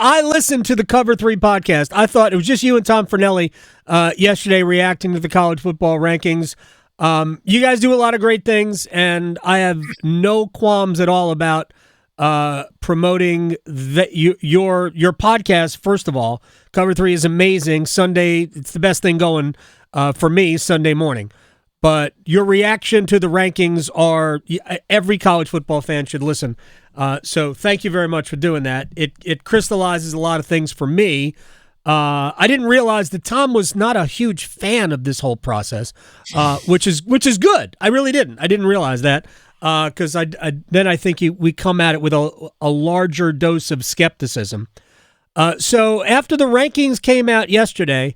I listened to the Cover 3 podcast. I thought it was just you and Tom Fornelli yesterday reacting to the college football rankings. You guys do a lot of great things, and I have no qualms at all about promoting your podcast. First of all, Cover 3 is amazing. Sunday, it's the best thing going for me Sunday morning. But your reaction to the rankings are every college football fan should listen. So thank you very much for doing that. It crystallizes a lot of things for me. I didn't realize that Tom was not a huge fan of this whole process, which is good. I really didn't. I didn't realize that because then I think we come at it with a larger dose of skepticism. So after the rankings came out yesterday,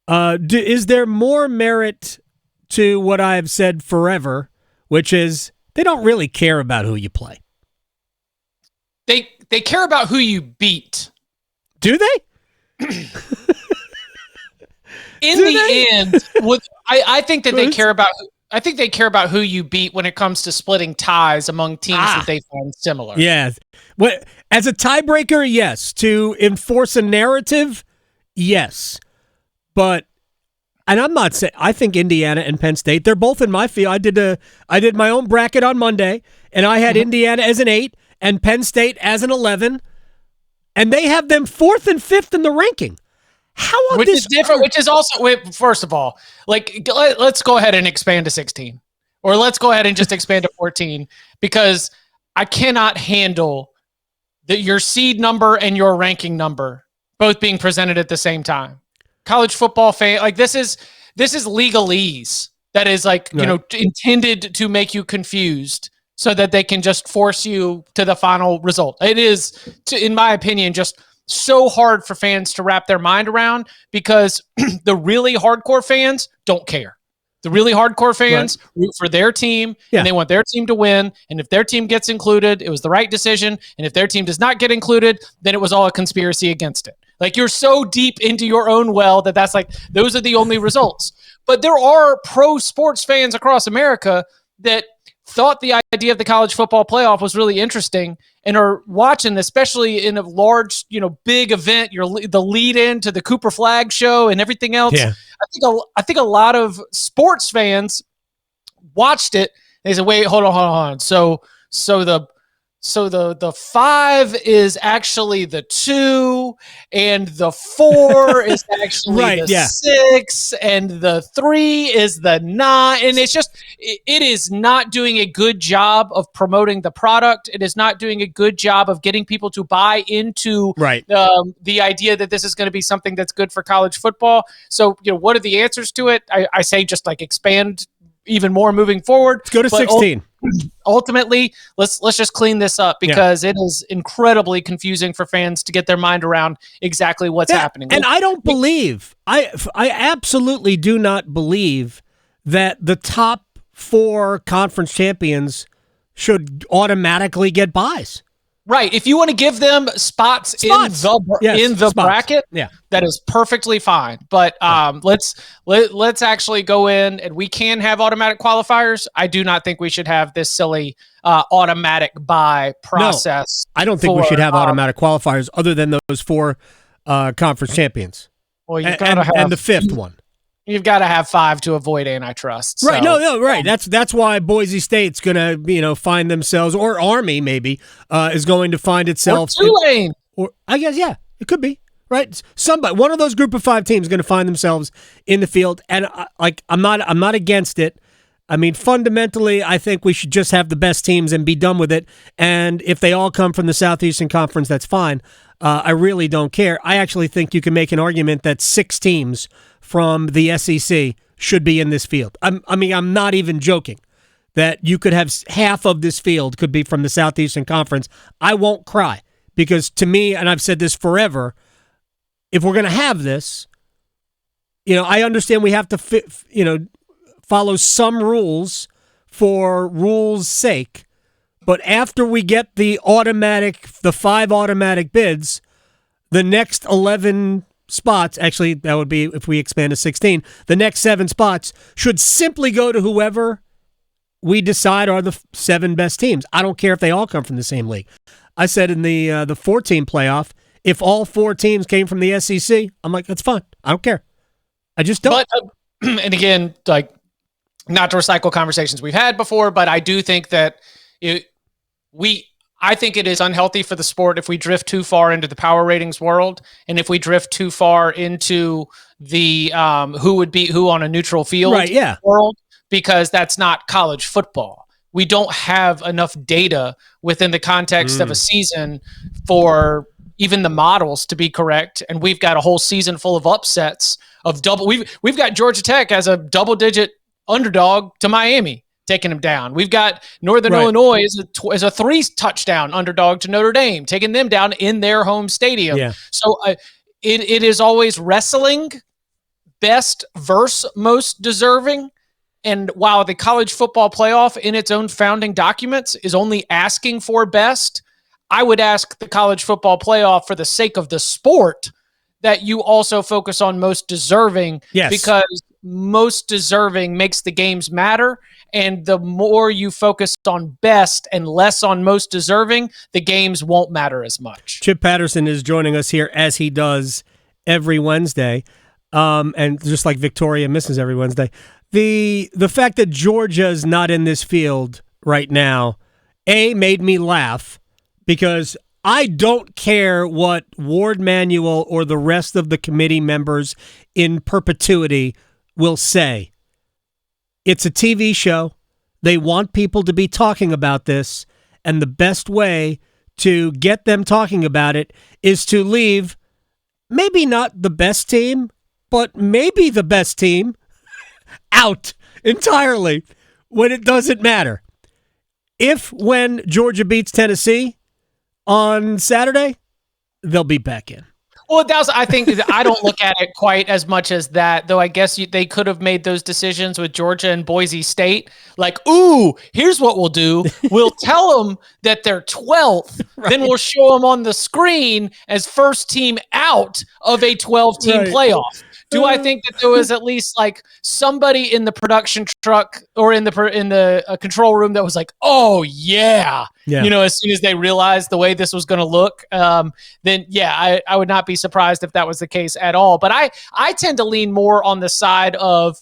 is there more merit to what I've said forever, which is they don't really care about who you play? They care about who you beat. Do they? End, I think that they care about. I think they care about who you beat when it comes to splitting ties among teams that they find similar. Yeah. As a tiebreaker, yes. To enforce a narrative, yes. But, and I'm not saying, I think Indiana and Penn State, they're both in my field. I did my own bracket on Monday, and I had Indiana as an 8 and Penn State as an 11, and they have them 4th and 5th in the ranking. How on which this is different? Which is also, first of all, let's go ahead and expand to 16, or let's go ahead and just expand to 14, because I cannot handle your seed number and your ranking number both being presented at the same time. College football fan, this is legalese that is intended to make you confused so that they can just force you to the final result. It is, in my opinion, just so hard for fans to wrap their mind around, because the really hardcore fans don't care. The really hardcore fans root for their team, and they want their team to win. And if their team gets included, it was the right decision. And if their team does not get included, then it was all a conspiracy against it. You're so deep into your own well that's those are the only results. But there are pro sports fans across America that thought the idea of the college football playoff was really interesting and are watching, especially in a large, big event, the lead in to the Cooper Flag show and everything else. Yeah. I think a lot of sports fans watched it. They said, "Wait, hold on. So the 5 is actually the 2, and the 4 is actually the 6, and the 3 is the 9." And it's just, it is not doing a good job of promoting the product. It is not doing a good job of getting people to buy into the idea that this is going to be something that's good for college football. So, what are the answers to it? I say just expand even more moving forward. Let's go to 16. Ultimately, let's just clean this up, because it is incredibly confusing for fans to get their mind around exactly what's happening. And I don't believe, I absolutely do not believe that the top 4 conference champions should automatically get buys. Right. If you want to give them spots. in the bracket, that is perfectly fine. But let's actually go in, and we can have automatic qualifiers. I do not think we should have this silly automatic bye process. No, I don't think we should have automatic qualifiers other than those 4 conference champions. Well, you've got to have, and the 5th one. You've got to have 5 to avoid antitrust. So. Right. No, right. That's why Boise State's going to, find themselves, or Army maybe, is going to find itself. Or Tulane. Or I guess, it could be. Right. Somebody, one of those group of 5 teams is going to find themselves in the field. And I'm not against it. I mean, fundamentally, I think we should just have the best teams and be done with it. And if they all come from the Southeastern Conference, that's fine. I really don't care. I actually think you can make an argument that 6 teams from the SEC should be in this field. I'm not even joking that you could have half of this field could be from the Southeastern Conference. I won't cry, because to me, and I've said this forever, if we're going to have this, I understand we have to follow some rules for rules' sake, but after we get the 5 automatic bids, the next 11 spots, actually that would be if we expand to 16, the next 7 spots should simply go to whoever we decide are the 7 best teams. I don't care if they all come from the same league. I said in the 14 playoff, If all 4 teams came from the SEC, I'm like, that's fine. I don't care. I just don't. But, and again, like, not to recycle conversations we've had before, but I do think that I think it is unhealthy for the sport if we drift too far into the power ratings world, and if we drift too far into the who would beat who on a neutral field world, because that's not college football. We don't have enough data within the context of a season for even the models to be correct, and we've got a whole season full of upsets of double. We've got Georgia Tech as a double-digit underdog to Miami, taking them down. We've got Northern Illinois as a 3-touchdown underdog to Notre Dame, taking them down in their home stadium. Yeah. So it is always wrestling best versus most deserving. And while the college football playoff in its own founding documents is only asking for best, I would ask the college football playoff, for the sake of the sport, that you also focus on most deserving, because most deserving makes the games matter. And the more you focus on best and less on most deserving, the games won't matter as much. Chip Patterson is joining us here, as he does every Wednesday. And just like Victoria misses every Wednesday. The fact that Georgia is not in this field right now, made me laugh, because I don't care what Ward Manuel or the rest of the committee members in perpetuity will say. It's a TV show. They want people to be talking about this, and the best way to get them talking about it is to leave maybe not the best team, but maybe the best team out entirely when it doesn't matter. When Georgia beats Tennessee on Saturday, they'll be back in. Well, I think I don't look at it quite as much as that, though. I guess they could have made those decisions with Georgia and Boise State. Like, ooh, here's what we'll do. We'll tell them that they're 12th. Then we'll show them on the screen as first team out of a 12-team playoff. Do I think that there was at least like somebody in the production truck or in the control room that was like, oh yeah. As soon as they realized the way this was going to look, then I would not be surprised if that was the case at all. But I tend to lean more on the side of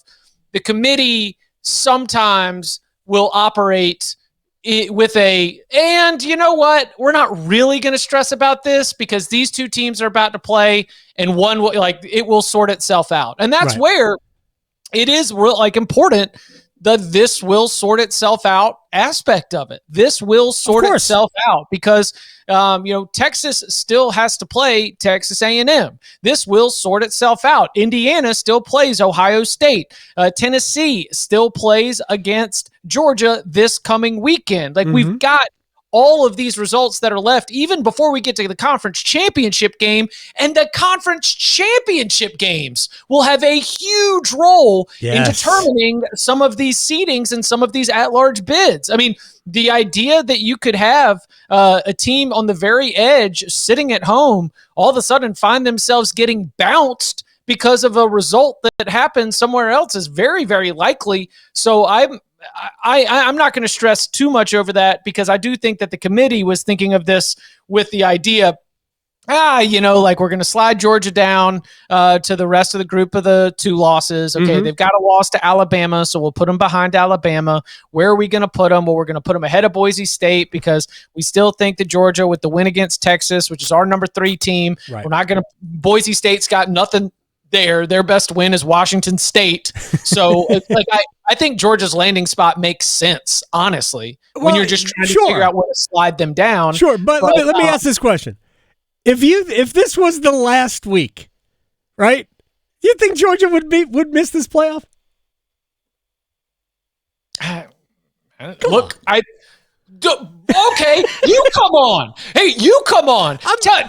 the committee sometimes will operate with and you know what? We're not really going to stress about this because these two teams are about to play, and it will sort itself out. And that's where it is important, the this will sort itself out aspect of it. This will sort itself out because Texas still has to play Texas A&M. This will sort itself out. Indiana still plays Ohio State. Tennessee still plays against Georgia this coming weekend. We've got all of these results that are left even before we get to the conference championship game, and the conference championship games will have a huge role in determining some of these seedings and some of these at-large bids. I mean, the idea that you could have a team on the very edge sitting at home all of a sudden find themselves getting bounced because of a result that happened somewhere else is very, very likely. So I'm not going to stress too much over that, because I do think that the committee was thinking of this with the idea, we're going to slide Georgia down to the rest of the group of the 2 losses. Okay, they've got a loss to Alabama, so we'll put them behind Alabama. Where are we going to put them? Well, we're going to put them ahead of Boise State because we still think that Georgia, with the win against Texas, which is our number 3 team, we're not going to – Boise State's got nothing there. Their best win is Washington State. So I think Georgia's landing spot makes sense, honestly, when you're just trying to figure out where to slide them down. Sure, but let me ask this question. If this was the last week, right, do you think Georgia would miss this playoff? Okay, you come on. Hey, you come on. Tell me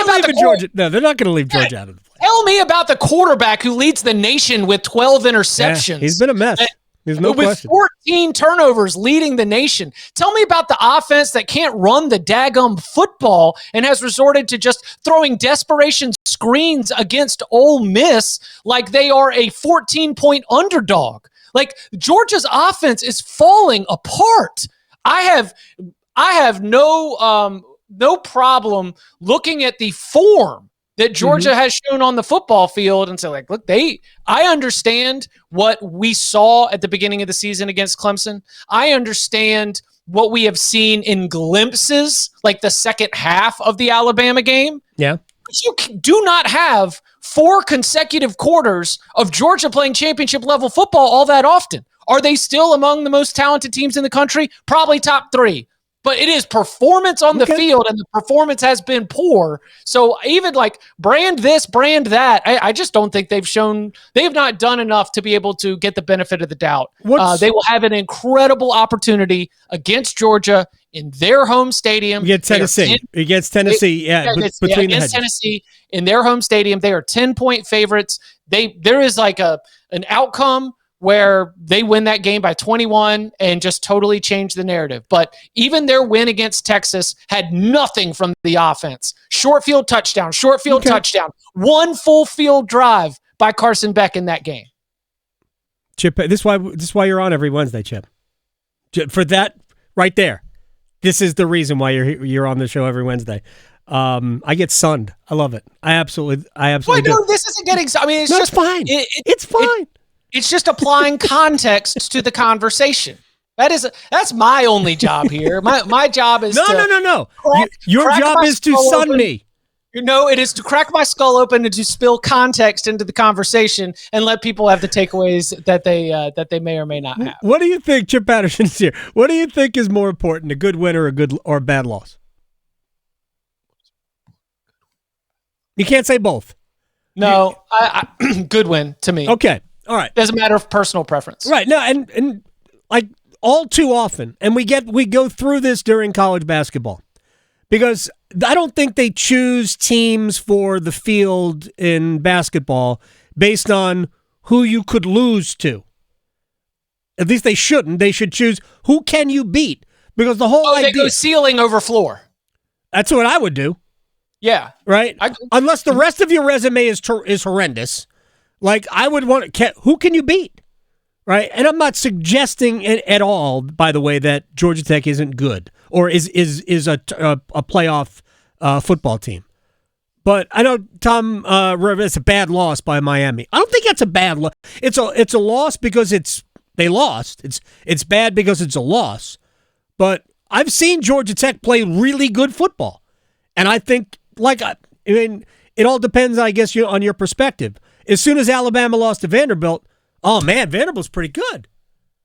about Georgia. No, they're not going to leave Georgia out of the playoff. Tell me about the quarterback who leads the nation with 12 interceptions. Yeah, he's been a mess. There's no question. With 14 turnovers leading the nation. Tell me about the offense that can't run the daggum football and has resorted to just throwing desperation screens against Ole Miss like they are a 14-point underdog. Georgia's offense is falling apart. I have no no problem looking at the form that Georgia has shown on the football field and say, like, look, I understand what we saw at the beginning of the season against Clemson. I understand what we have seen in glimpses, like the second half of the Alabama game. Yeah. But you do not have 4 consecutive quarters of Georgia playing championship level football all that often. Are they still among the most talented teams in the country? Probably top 3. But it is performance on the field, and the performance has been poor. So even like brand this, brand that, I just don't think they've not done enough to be able to get the benefit of the doubt. They will have an incredible opportunity against Georgia in their home stadium. Against Tennessee. Against Tennessee, against Tennessee in their home stadium. They are 10-point favorites. There is like an outcome where they win that game by 21 and just totally change the narrative. But even their win against Texas had nothing from the offense. Short field touchdown, touchdown. 1 full field drive by Carson Beck in that game. Chip, this is why you're on every Wednesday, Chip. For that right there. This is the reason why you're on the show every Wednesday. I get sunned. I love it. I absolutely do. No, this isn't getting. I mean, it's fine. It's fine. It's just applying context to the conversation. That's my only job here. My job is no. Your job is to sun me. No, it is to crack my skull open and to spill context into the conversation and let people have the takeaways that they may or may not have. What do you think, Chip Patterson is here? What do you think is more important, a good win or a bad loss? You can't say both. No, I good win to me. Okay. All right. Doesn't matter of personal preference. Right. No, and like all too often, and we go through this during college basketball, because I don't think they choose teams for the field in basketball based on who you could lose to. At least they shouldn't. They should choose who can you beat, because the whole idea, they go ceiling over floor. That's what I would do. Yeah. Right? Unless the rest of your resume is horrendous. Like, I would want who can you beat? Right? And I'm not suggesting at all, by the way, that Georgia Tech isn't good or is a playoff football team. But I know, Tom, it's a bad loss by Miami. I don't think that's a bad loss. It's a loss because they lost. It's bad because it's a loss. But I've seen Georgia Tech play really good football. And I think, it all depends, I guess, on your perspective. As soon as Alabama lost to Vanderbilt, oh man, Vanderbilt's pretty good.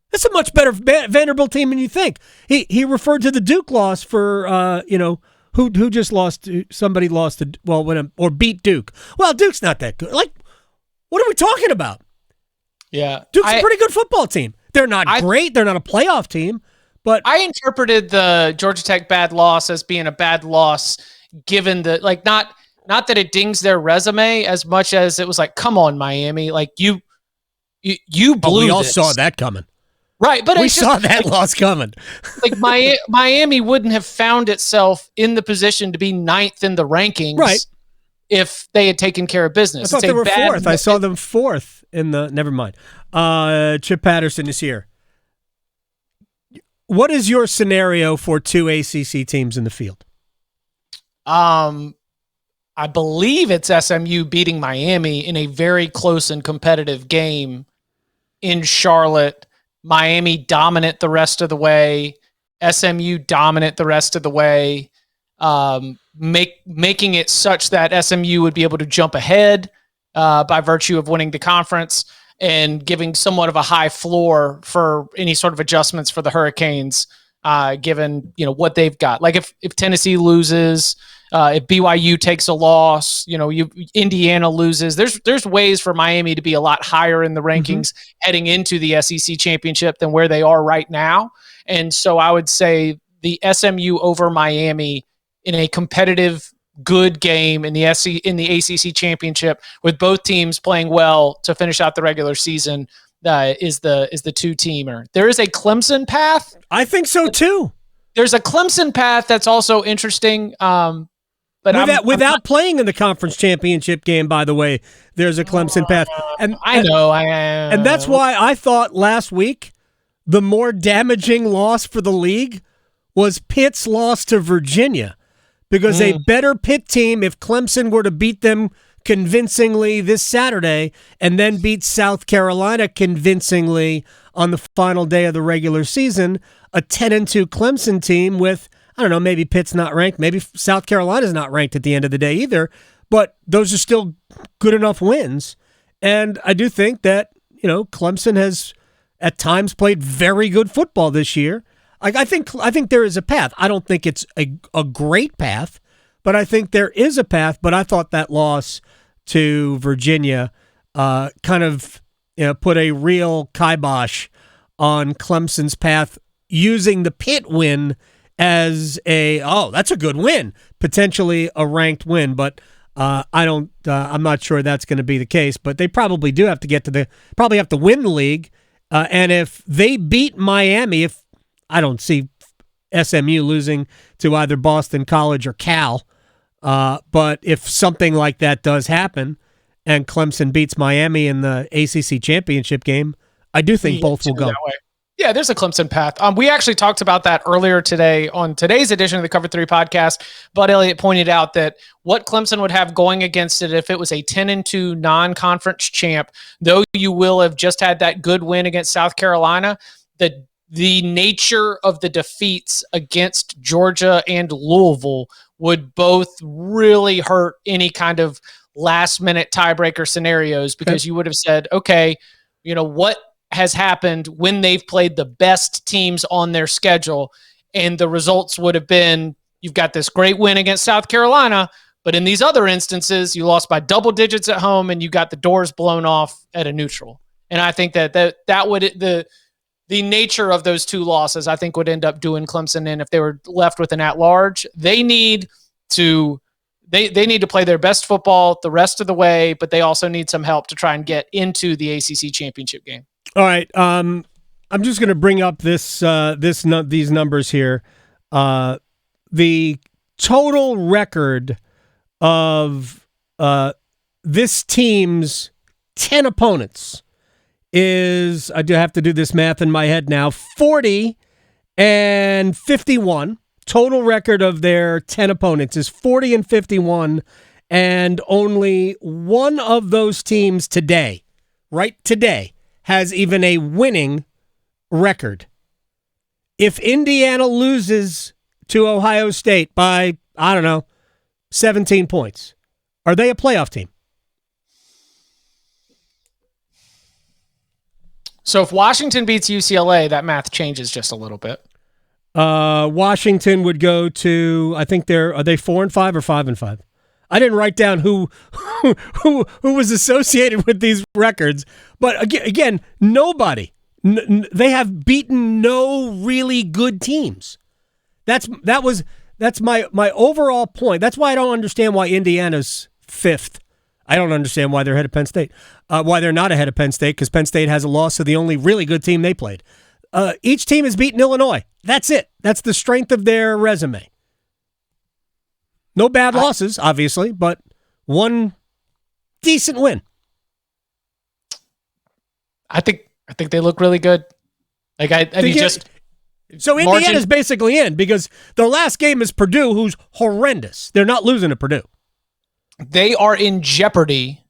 That's a much better Vanderbilt team than you think. He referred to the Duke loss for who just lost to somebody or beat Duke. Well, Duke's not that good. Like, what are we talking about? Yeah, Duke's a pretty good football team. They're not great. They're not a playoff team. But I interpreted the Georgia Tech bad loss as being a bad loss, given the not that it dings their resume as much as it was like, come on, Miami, like you blew. We all this. saw that coming, right? But we saw that loss coming. Like Miami wouldn't have found itself in the position to be 9th in the rankings, right, if they had taken care of business. I thought they were 4th. I saw them 4th in the. Never mind. Chip Patterson is here. What is your scenario for 2 ACC teams in the field? I believe it's SMU beating Miami in a very close and competitive game in Charlotte. Miami dominant the rest of the way. SMU dominant the rest of the way. Making it such that SMU would be able to jump ahead by virtue of winning the conference and giving somewhat of a high floor for any sort of adjustments for the Hurricanes, given what they've got. Like if Tennessee loses, if BYU takes a loss, Indiana loses. There's ways for Miami to be a lot higher in the rankings heading into the SEC championship than where they are right now. And so I would say the SMU over Miami in a competitive, good game in the ACC championship, with both teams playing well to finish out the regular season, is the 2-teamer. There is a Clemson path. I think so too. There's a Clemson path that's also interesting. But without playing in the conference championship game, by the way, there's a Clemson path. And I know. And that's why I thought last week the more damaging loss for the league was Pitt's loss to Virginia, because a better Pitt team, if Clemson were to beat them convincingly this Saturday and then beat South Carolina convincingly on the final day of the regular season, a 10-2 Clemson team with, I don't know, maybe Pitt's not ranked, maybe South Carolina's not ranked at the end of the day either, but those are still good enough wins. And I do think that, Clemson has at times played very good football this year. I think there is a path. I don't think it's a great path, but I think there is a path. But I thought that loss to Virginia kind of put a real kibosh on Clemson's path, using the Pitt win as that's a good win, potentially a ranked win. But I'm not sure that's going to be the case. But they probably do have to probably have to win the league. And if they beat Miami, I don't see SMU losing to either Boston College or Cal. But if something like that does happen and Clemson beats Miami in the ACC championship game, I do think both will go. Yeah, there's a Clemson path. We actually talked about that earlier today on today's edition of the Cover 3 podcast. Bud Elliott pointed out that what Clemson would have going against it if it was a 10-2 non-conference champ, though you will have just had that good win against South Carolina, the nature of the defeats against Georgia and Louisville would both really hurt any kind of last-minute tiebreaker scenarios, because you would have said, okay, what has happened when they've played the best teams on their schedule, and the results would have been, you've got this great win against South Carolina, but in these other instances, you lost by double digits at home and you got the doors blown off at a neutral. And I think that would the nature of those two losses, I think, would end up doing Clemson in, if they were left with an at-large. They need to play their best football the rest of the way, but they also need some help to try and get into the ACC championship game. All right, I'm just going to bring up these numbers here. The total record of this team's 10 opponents is, I do have to do this math in my head now, 40-51. Total record of their 10 opponents is 40-51, and only one of those teams today, has even a winning record. If Indiana loses to Ohio State by, 17 points, are they a playoff team? So if Washington beats UCLA, that math changes just a little bit. Washington would go to, I think are they 4-5 or 5-5? I didn't write down who was associated with these records, but again, nobody. They have beaten no really good teams. That's my overall point. That's why I don't understand why Indiana's 5th. I don't understand why they're ahead of Penn State. Why they're not ahead of Penn State, because Penn State has a loss to the only really good team they played. Each team has beaten Illinois. That's it. That's the strength of their resume. No bad losses, obviously, but one decent win. I think they look really good. So Indiana's basically in, because their last game is Purdue, who's horrendous. They're not losing to Purdue. They are in jeopardy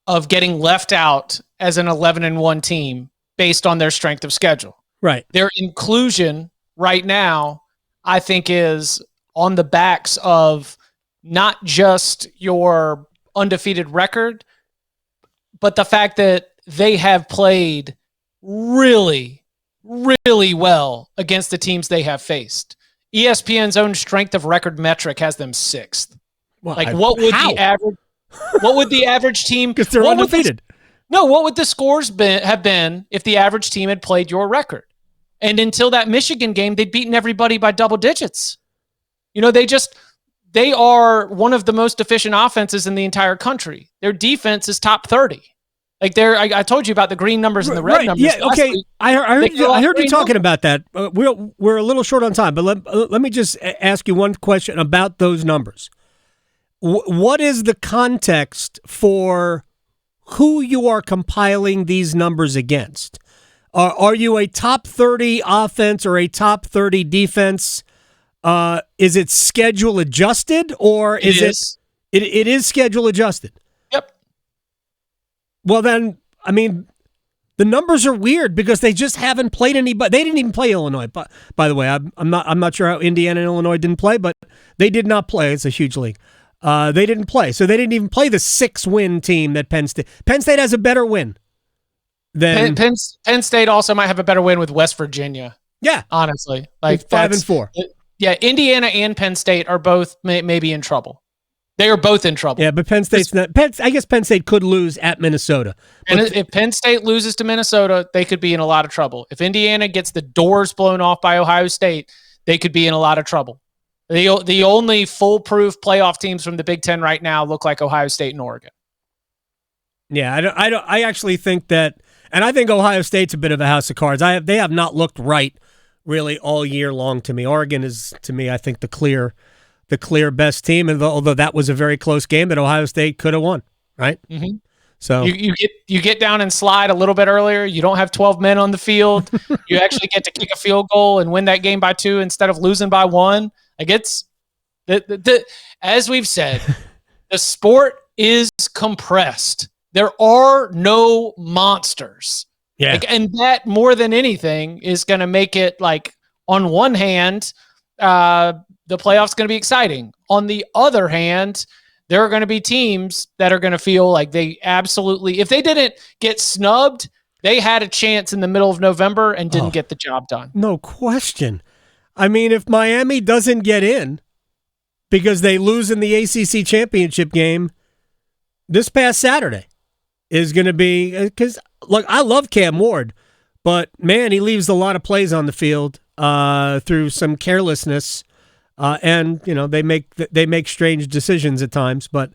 of getting left out as an 11-1 team based on their strength of schedule. Right. Their inclusion right now, I think, is on the backs of not just your undefeated record, but the fact that they have played really, really well against the teams they have faced. ESPN's own strength of record metric has them 6th. Well, what would the average team? Because they're undefeated. What would the scores have been if the average team had played your record? And until that Michigan game, they'd beaten everybody by double digits. They are one of the most efficient offenses in the entire country. Their defense is top 30. I told you about the green numbers and the red numbers. Yeah, okay. I heard you talking about that. We're a little short on time, but let me just ask you one question about those numbers. What is the context for who you are compiling these numbers against? Are you a top 30 offense or a top 30 defense? Is it schedule adjusted or is it is schedule adjusted? Yep. Well, then, I mean, the numbers are weird because they just haven't played anybody. They didn't even play Illinois. But by the way, I'm not sure how Indiana and Illinois didn't play, but they did not play. It's a huge league. They didn't play, so they didn't even play the 6-win team that Penn State. Penn State has a better win than Penn State. Also might have a better win with West Virginia. Yeah, honestly, like 5-4. Yeah, Indiana and Penn State are both maybe in trouble. They are both in trouble. Yeah, but Penn State's not. I guess Penn State could lose at Minnesota. And if Penn State loses to Minnesota, they could be in a lot of trouble. If Indiana gets the doors blown off by Ohio State, they could be in a lot of trouble. The only foolproof playoff teams from the Big Ten right now look like Ohio State and Oregon. Yeah, I actually think that, and I think Ohio State's a bit of a house of cards. They have not looked right really all year long to me. Oregon is, to me, I think the clear best team, and although that was a very close game that Ohio State could have won, right? Mm-hmm. So you get down and slide a little bit earlier. You don't have 12 men on the field. You actually get to kick a field goal and win that game by 2 instead of losing by 1. Like it's as we've said, the sport is compressed. There are no monsters. Yeah. And that more than anything is going to make it like, on one hand, the playoffs going to be exciting. On the other hand, there are going to be teams that are going to feel like they absolutely, if they didn't get snubbed, they had a chance in the middle of November and didn't get the job done. No question. I mean, if Miami doesn't get in because they lose in the ACC championship game this past Saturday is going to be, because look, I love Cam Ward, but man, he leaves a lot of plays on the field through some carelessness, and you know they make strange decisions at times. But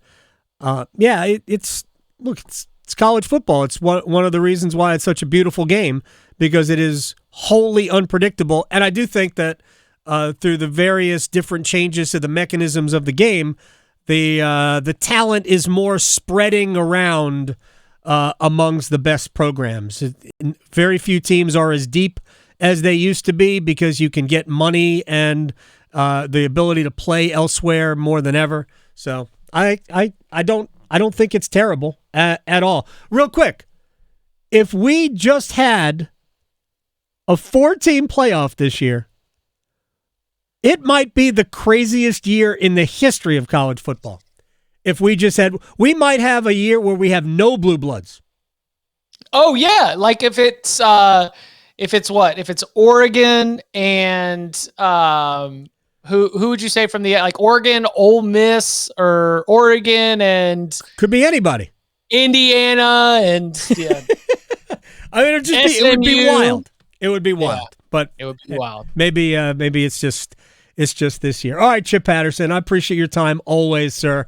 it's college football. It's one of the reasons why it's such a beautiful game, because it is wholly unpredictable. And I do think that through the various different changes to the mechanisms of the game, the talent is more spreading around amongst the best programs. Very few teams are as deep as they used to be because you can get money and the ability to play elsewhere more than ever. So I don't think it's terrible at all. Real quick, if we just had a 4-team playoff this year, it might be the craziest year in the history of college football. If we just had, we might have a year where we have no blue bloods. Oh yeah, like if it's Oregon and who would you say from the, like, Oregon, Ole Miss, or Oregon and could be anybody, Indiana, and yeah. I mean, it would be wild. It would be wild, but it would be wild. Maybe it's just this year. All right, Chip Patterson, I appreciate your time always, sir.